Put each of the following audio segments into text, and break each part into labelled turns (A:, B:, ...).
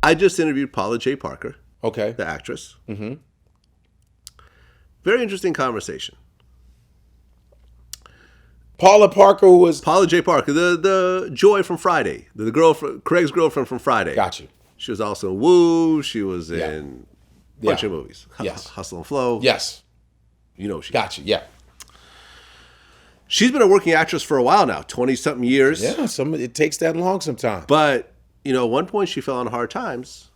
A: I just interviewed Paula Jai Parker,
B: Okay.
A: the actress. Mm-hmm. Very interesting conversation.
B: Paula Parker was...
A: Paula Jai Parker, the Joy from Friday, the girlfriend, Craig's girlfriend from Friday.
B: Got you.
A: She was also in Woo. She was in a bunch of movies.
B: Yes.
A: Hustle and Flow.
B: Yes.
A: You know she.
B: Got you. Yeah.
A: She's been a working actress for a while now, 20-something years.
B: Yeah. It takes that long sometimes.
A: But, at one point she fell on hard times.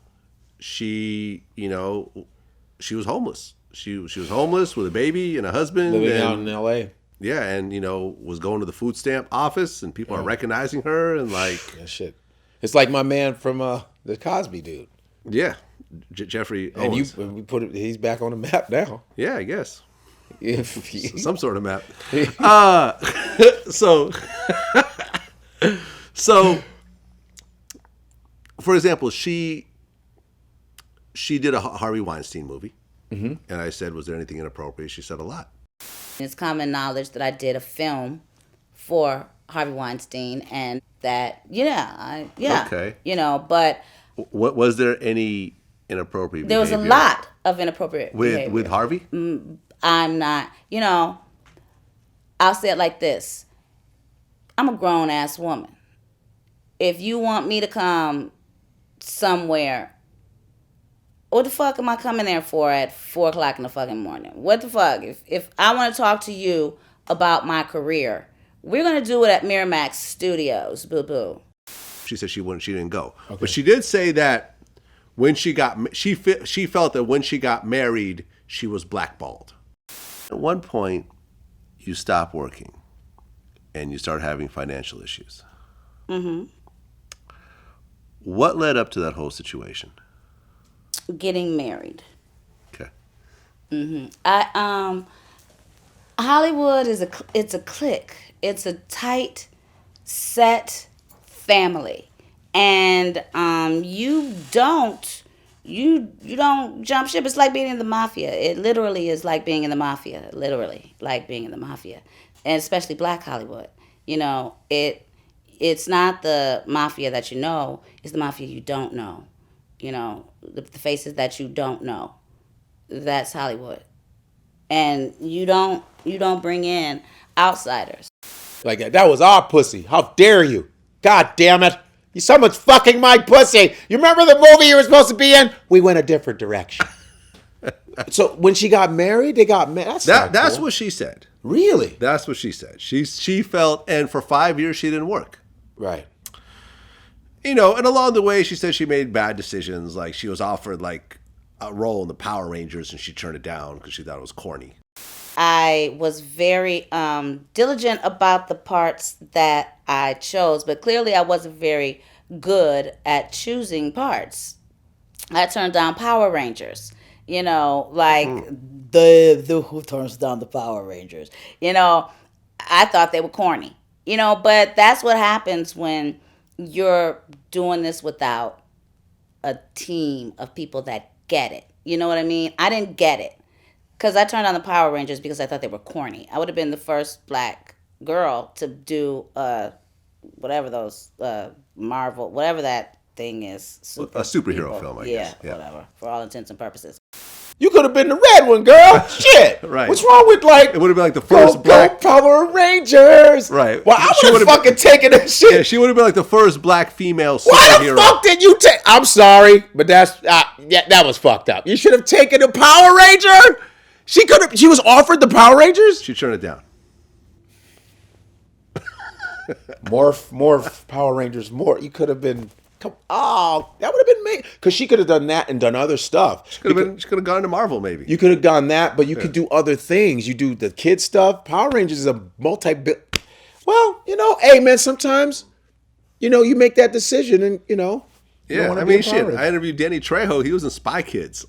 A: She was homeless. She was homeless with a baby and a husband.
B: Living out in L.A.
A: Yeah, and, was going to the food stamp office, and people are recognizing her, and like...
B: Yeah, shit. It's like my man from the Cosby dude.
A: Yeah, Geoffrey Owens.
B: And he's back on the map now.
A: Yeah, I guess. Some sort of map. So, for example, she did a Harvey Weinstein movie, and I said, was there anything inappropriate? She said a lot.
C: It's common knowledge that I did a film for Harvey Weinstein, and that,
A: Okay.
C: But...
A: What was there any inappropriate
C: There was a
A: behavior
C: lot of inappropriate behavior.
A: with Harvey?
C: I'm not, I'll say it like this. I'm a grown-ass woman. If you want me to come somewhere, what the fuck am I coming there for at 4 o'clock in the fucking morning? What the fuck? If I want to talk to you about my career, we're going to do it at Miramax Studios, boo-boo.
A: She said she didn't go. Okay. But she did say that when she felt that when she got married, she was blackballed. At one point, you stop working and you start having financial issues. Mm-hmm. What led up to that whole situation?
C: Getting married.
A: Okay.
C: Mm-hmm. Hollywood it's a clique. It's a tight, set family, and you don't jump ship. It's like being in the mafia. It literally is like being in the mafia. Literally like being in the mafia, and especially Black Hollywood. It's not the mafia that you know. It's the mafia you don't know. The faces that you don't know. That's Hollywood, and you don't bring in outsiders.
B: Like that was our pussy. How dare you? God damn it. You so much fucking my pussy. You remember the movie you were supposed to be in? We went a different direction. So when she got married, they got married.
A: That's cool. What she said.
B: Really?
A: That's what she said. She felt, and for 5 years she didn't work.
B: Right.
A: And along the way she said she made bad decisions. Like she was offered like a role in the Power Rangers and she turned it down because she thought it was corny.
C: I was very diligent about the parts that I chose, but clearly I wasn't very good at choosing parts. I turned down Power Rangers, the who turns down the Power Rangers. I thought they were corny, but that's what happens when you're doing this without a team of people that get it. You know what I mean? I didn't get it. Because I turned on the Power Rangers because I thought they were corny. I would have been the first Black girl to do whatever those Marvel, whatever that thing is.
A: A superhero film, I guess.
C: Yeah, whatever. For all intents and purposes.
B: You could have been the red one, girl. Shit.
A: Right.
B: What's wrong with
A: It would have been like the first Black
B: Power Rangers.
A: Right.
B: Well, I would have fucking taken that shit.
A: Yeah, she would have been like the first Black female superhero.
B: Why the fuck did you take? I'm sorry, but that was fucked up. You should have taken the Power Ranger. She was offered the Power Rangers?
A: She turned it down.
B: Morph, Power Rangers, more. You could have been, that would have been me. Because she could have done that and done other stuff.
A: She could have gone to Marvel, maybe.
B: You could have done that, but you could do other things. You do the kid stuff. Power Rangers is a well, hey, man, sometimes, you make that decision and,
A: Yeah, I mean, shit. I interviewed Danny Trejo. He was in Spy Kids.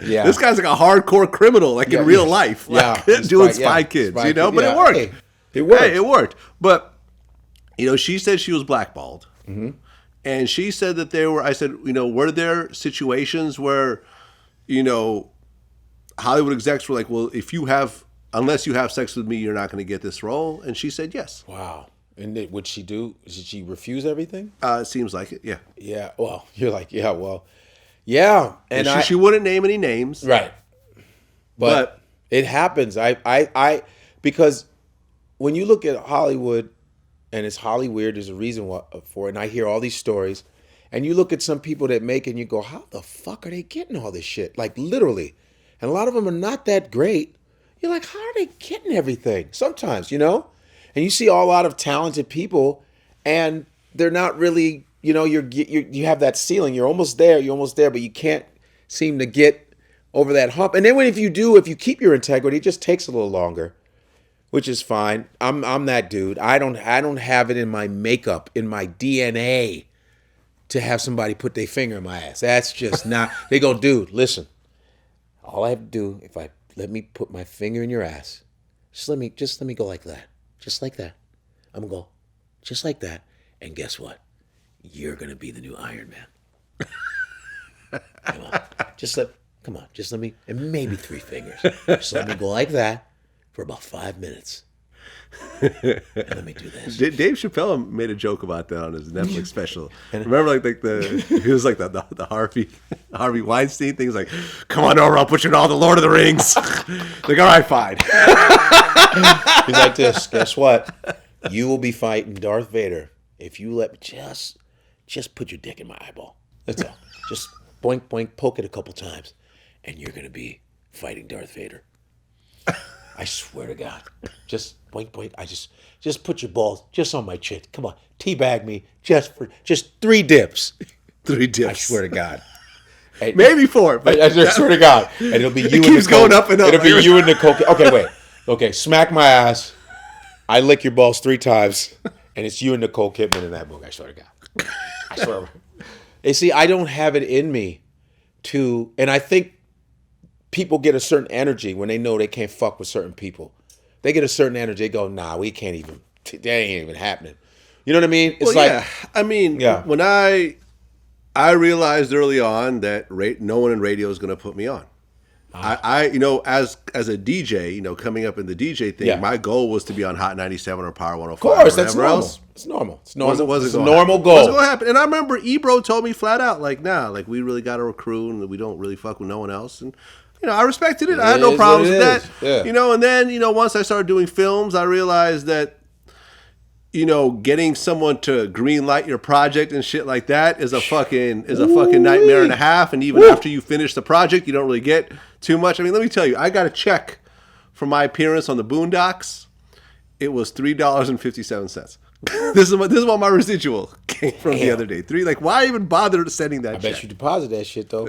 B: Yeah.
A: This guy's like a hardcore criminal, in real life. Doing Spy Kids, but it worked.
B: Hey, it worked.
A: Hey, it worked. But, she said she was blackballed. Mm-hmm. And she said that I said, were there situations where, Hollywood execs were like, well, unless you have sex with me, you're not going to get this role? And she said yes.
B: Wow. And would she do? Did she refuse everything?
A: It seems like it. Yeah.
B: Yeah. Well, you're like, yeah. Well, yeah. And
A: she wouldn't name any names.
B: right. But it happens. I because when you look at Hollywood, and it's Hollywood, there's a reason for it. And I hear all these stories, and you look at some people that make it, and you go, how the fuck are they getting all this shit? Like literally, and a lot of them are not that great. You're like, how are they getting everything? Sometimes, you know. And you see a lot of talented people, and they're not really, you know, you have that ceiling. You're almost there, but you can't seem to get over that hump. And then if you keep your integrity, it just takes a little longer, which is fine. I'm that dude. I don't have it in my makeup, in my DNA, to have somebody put their finger in my ass. That's just not. They go, dude, listen. All I have to do, let me put my finger in your ass, just let me go like that. Just like that. I'm going to go just like that. And guess what? You're going to be the new Iron Man. Come on. Just let me, and maybe 3 fingers. Just let me go like that for about 5 minutes. And let me do this.
A: Dave Chappelle made a joke about that on his Netflix special. Remember, he was like the Harvey Weinstein thing. He's like, "Come on over, I'll put you in all the Lord of the Rings." Like, all right, fine.
B: He's like this. Guess what? You will be fighting Darth Vader if you let me just put your dick in my eyeball. That's all. Just boink boink, poke it a couple times, and you're gonna be fighting Darth Vader. I swear to God. Just boink boink. I just put your balls just on my chin. Come on, teabag me just 3 dips.
A: 3 dips.
B: I swear to God. And
A: maybe 4. But
B: I swear to God, and it'll be you.
A: It keeps going up and up.
B: It'll be you and Nicole. Okay, wait. Okay, smack my ass. I lick your balls 3 times, and it's you and Nicole Kidman in that movie. I swear to God. I swear. You see, I don't have it in me to, and I think people get a certain energy when they know they can't fuck with certain people. They get a certain energy. They go, nah, we can't even. That ain't even happening. You know what I mean? It's
A: I mean, when I realized early on that no one in radio is going to put me on. I as a DJ, coming up in the DJ thing, my goal was to be on Hot 97 or Power 105. Of
B: course, that's normal. Else. It's normal. It's normal.
A: It's
B: a normal goal.
A: Wasn't going to happen. And I remember Ebro told me flat out, like, nah, like we really got a crew and we don't really fuck with no one else. And I respected it. I had no problems with that. Yeah. And then, once I started doing films, I realized that, getting someone to green light your project and shit like that is a fucking nightmare and a half. And even after you finish the project, you don't really get too much. I mean, let me tell you, I got a check for my appearance on the Boondocks. It was $3.57. This is what my residual came from the other day. Why even bother sending that check?
B: I bet you deposit that shit though.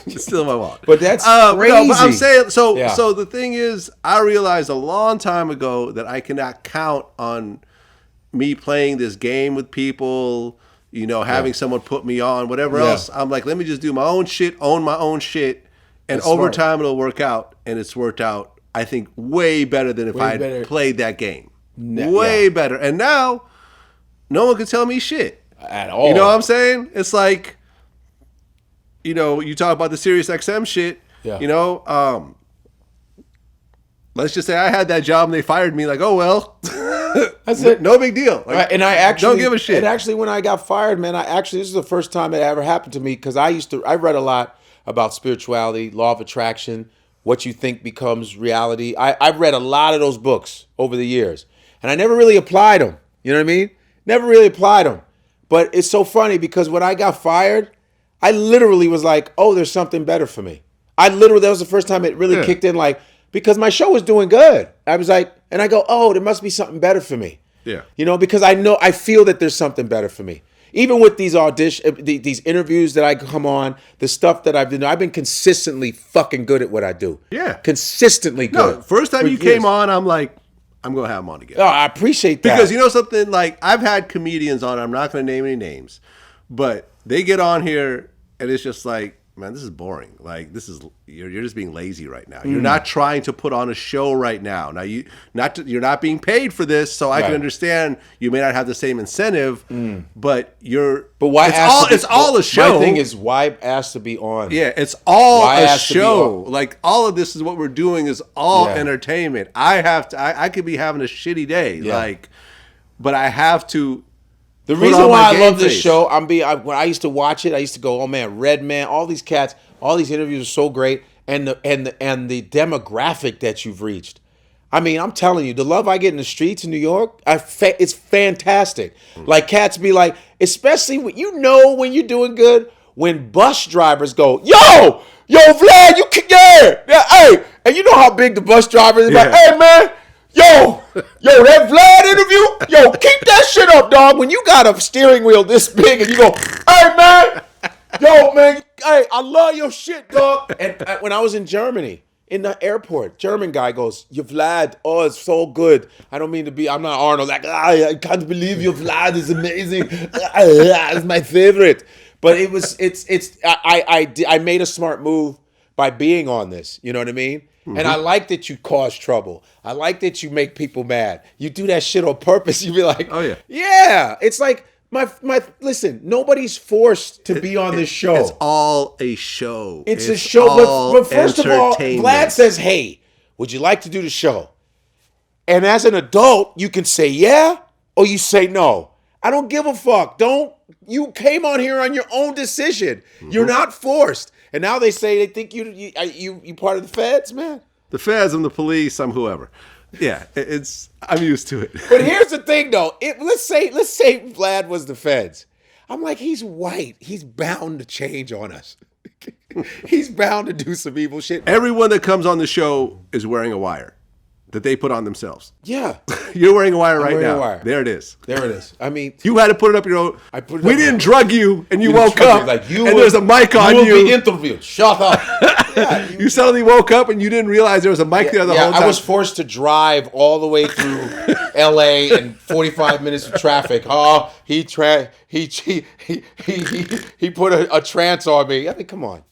A: It's still in my wallet.
B: But that's crazy.
A: No, but I'm saying so the thing is, I realized a long time ago that I cannot count on me playing this game with people, having someone put me on, whatever else. I'm like, let me just do my own shit, own my own shit, and over time it'll work out. And it's worked out, I think, way better than if I had played that game. Way better. And now, no one can tell me shit.
B: At all.
A: You know what I'm saying? It's like, you talk about the Sirius XM shit, let's just say I had that job and they fired me. Like, oh, well.
B: That's it.
A: No big deal.
B: Right. And I actually
A: don't give a shit.
B: And actually, when I got fired, man, this is the first time it ever happened to me because I read a lot about spirituality, law of attraction, what you think becomes reality. I've read a lot of those books over the years, and I never really applied them. You know what I mean? Never really applied them. But it's so funny because when I got fired, I literally was like, oh, there's something better for me. That was the first time it really kicked in, because my show was doing good. I was like, and I go, oh, there must be something better for me.
A: Yeah.
B: Because I feel that there's something better for me. Even with these these interviews that I come on, the stuff that I've been consistently fucking good at what I do.
A: Yeah.
B: Consistently good.
A: No, first time you came on, I'm like, I'm going to have them on again.
B: Oh, I appreciate that.
A: Because something, like, I've had comedians on, I'm not going to name any names, but they get on here and it's just like, man, this is boring. Like, you're just being lazy right now. You're not trying to put on a show right now. Now you're not being paid for this, so I can understand you may not have the same incentive, but
B: why?
A: It's all a show.
B: My thing is, why ask to be on?
A: Yeah, it's all a show. Like, all of this is what we're doing is all entertainment. I could be having a shitty day. Yeah. Like, but I have to.
B: The
A: put
B: reason
A: on
B: why
A: my
B: I love
A: game
B: this
A: face.
B: show, when I used to watch it, I used to go, oh man, Redman, all these cats, all these interviews are so great, and the demographic that you've reached. I mean, I'm telling you, the love I get in the streets in New York, it's fantastic. Like cats be like, especially when when you're doing good, when bus drivers go, yo, Vlad, yeah, hey, and you know how big the bus driver is.
A: Yeah.
B: Like, hey man. Yo, that Vlad interview, yo, keep that shit up, dog. When you got a steering wheel this big and you go, hey, man, hey, I love your shit, dog. And when I was in Germany, in the airport, German guy goes, your Vlad, oh, it's so good. I don't mean to be, I'm not Arnold, like, I can't believe your Vlad is amazing. It's my favorite. But I made a smart move by being on this. You know what I mean? Mm-hmm. And I like that you cause trouble. I like that you make people mad. You do that shit on purpose. You be like,
A: oh yeah,
B: yeah. It's like listen. Nobody's forced to be on this show.
A: It's all a show.
B: It's a show. But first of all, Vlad says, "Hey, would you like to do the show?" And as an adult, you can say yeah or you say no. I don't give a fuck. You came on here on your own decision. Mm-hmm. You're not forced. And now they say they think you part of the feds, man.
A: The feds, I'm the police, I'm whoever. Yeah, I'm used to it.
B: But here's the thing, though. Let's say Vlad was the feds. I'm like, he's white. He's bound to change on us. He's bound to do some evil shit.
A: Everyone that comes on the show is wearing a wire that they put on themselves.
B: Yeah.
A: You're wearing a wire right now.
B: A wire.
A: There it is.
B: There it is. I mean,
A: you had to put it up your own. We didn't drug you, and you woke
B: up
A: up, and there's a mic on you.
B: You will be interviewed. Shut up.
A: Yeah, you suddenly woke up, and you didn't realize there was a mic there the whole time.
B: I was forced to drive all the way through L.A. and 45 minutes of traffic. Oh, he put a trance on me. I mean, come on.